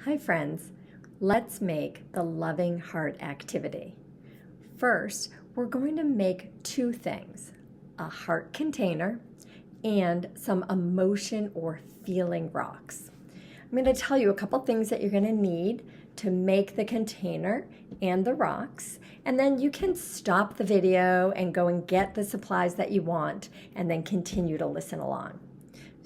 Hi friends, let's make the loving heart activity. First, we're going to make two things, a heart container and some emotion or feeling rocks. I'm going to tell you a couple things that you're going to need to make the container and the rocks, and then you can stop the video and go and get the supplies that you want and then continue to listen along.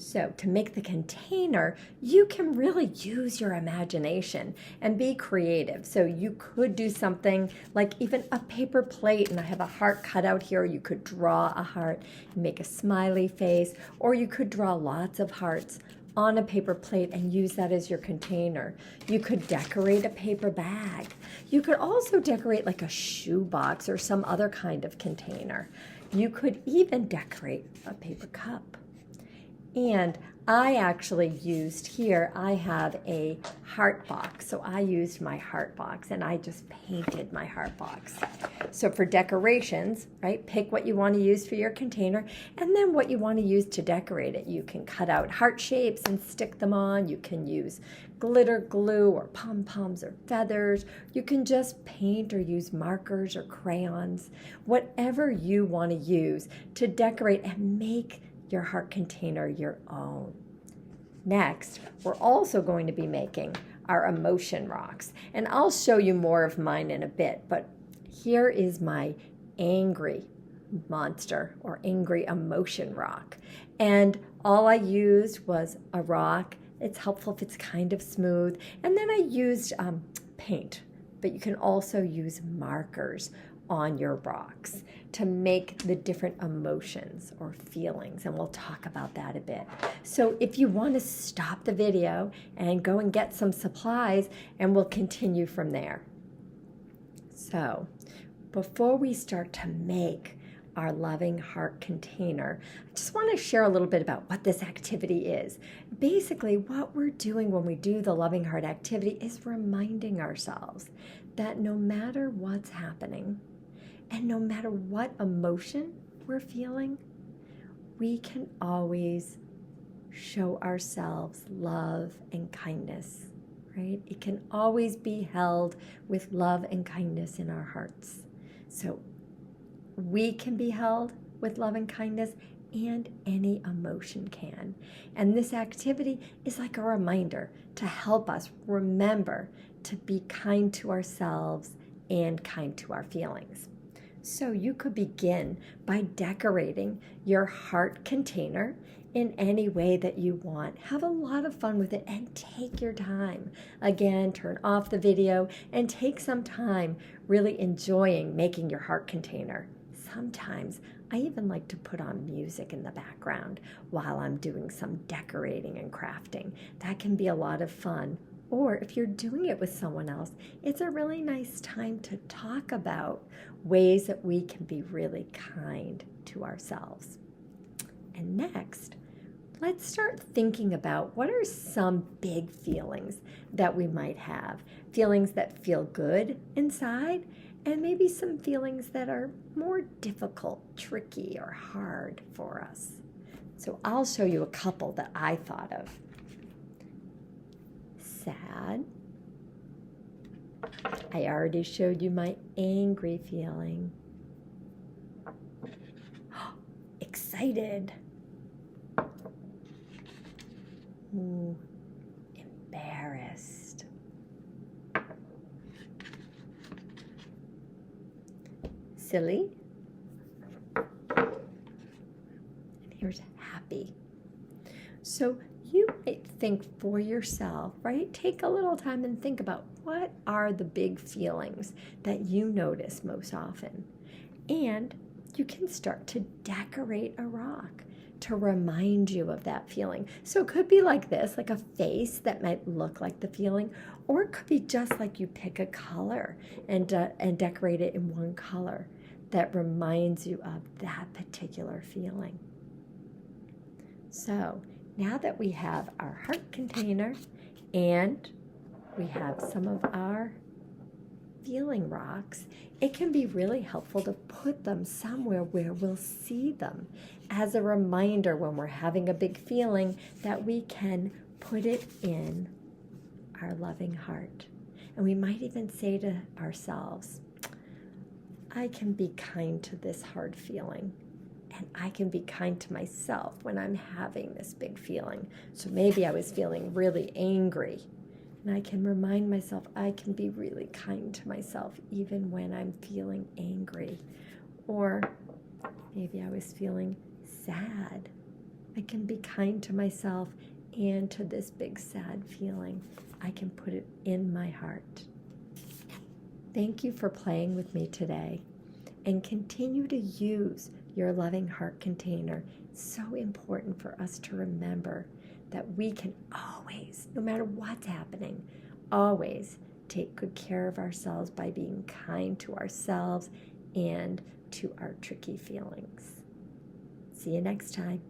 So to make the container, you can really use your imagination and be creative. So you could do something like even a paper plate, and I have a heart cut out here. You could draw a heart, make a smiley face, or you could draw lots of hearts on a paper plate and use that as your container. You could decorate a paper bag. You could also decorate like a shoebox or some other kind of container. You could even decorate a paper cup. And I actually used here, I have a heart box. So I used my heart box and I just painted my heart box. So for decorations, right, pick what you want to use for your container and then what you want to use to decorate it. You can cut out heart shapes and stick them on. You can use glitter glue or pom-poms or feathers. You can just paint or use markers or crayons. Whatever you want to use to decorate and make your heart container your own. Next, we're also going to be making our emotion rocks. And I'll show you more of mine in a bit, but here is my angry monster or angry emotion rock. And all I used was a rock. It's helpful if it's kind of smooth. And then I used paint, but you can also use markers on your rocks to make the different emotions or feelings, and we'll talk about that a bit. So if you want to stop the video and go and get some supplies, and we'll continue from there. So before we start to make our loving heart container, I just want to share a little bit about what this activity is. Basically, what we're doing when we do the loving heart activity is reminding ourselves that no matter what's happening, and no matter what emotion we're feeling, we can always show ourselves love and kindness, right? It can always be held with love and kindness in our hearts. So we can be held with love and kindness, and any emotion can. And this activity is like a reminder to help us remember to be kind to ourselves and kind to our feelings. So you could begin by decorating your heart container in any way that you want. Have a lot of fun with it and take your time. Again, turn off the video and take some time really enjoying making your heart container. Sometimes I even like to put on music in the background while I'm doing some decorating and crafting. That can be a lot of fun. Or if you're doing it with someone else, it's a really nice time to talk about ways that we can be really kind to ourselves. And next, let's start thinking about what are some big feelings that we might have. Feelings that feel good inside, and maybe some feelings that are more difficult, tricky, or hard for us. So I'll show you a couple that I thought of. Sad. I already showed you my angry feeling. Excited. Ooh, embarrassed. Silly. And here's happy. So you might think for yourself, right? Take a little time and think about what are the big feelings that you notice most often. And you can start to decorate a rock to remind you of that feeling. So it could be like this, like a face that might look like the feeling, or it could be just like you pick a color and decorate it in one color that reminds you of that particular feeling. So now that we have our heart container and we have some of our feeling rocks, it can be really helpful to put them somewhere where we'll see them as a reminder when we're having a big feeling that we can put it in our loving heart. And we might even say to ourselves, I can be kind to this hard feeling. And I can be kind to myself when I'm having this big feeling. So maybe I was feeling really angry. And I can remind myself I can be really kind to myself even when I'm feeling angry. Or maybe I was feeling sad. I can be kind to myself and to this big sad feeling. I can put it in my heart. Thank you for playing with me today. And continue to use your loving heart container. It's so important for us to remember that we can always, no matter what's happening, always take good care of ourselves by being kind to ourselves and to our tricky feelings. See you next time.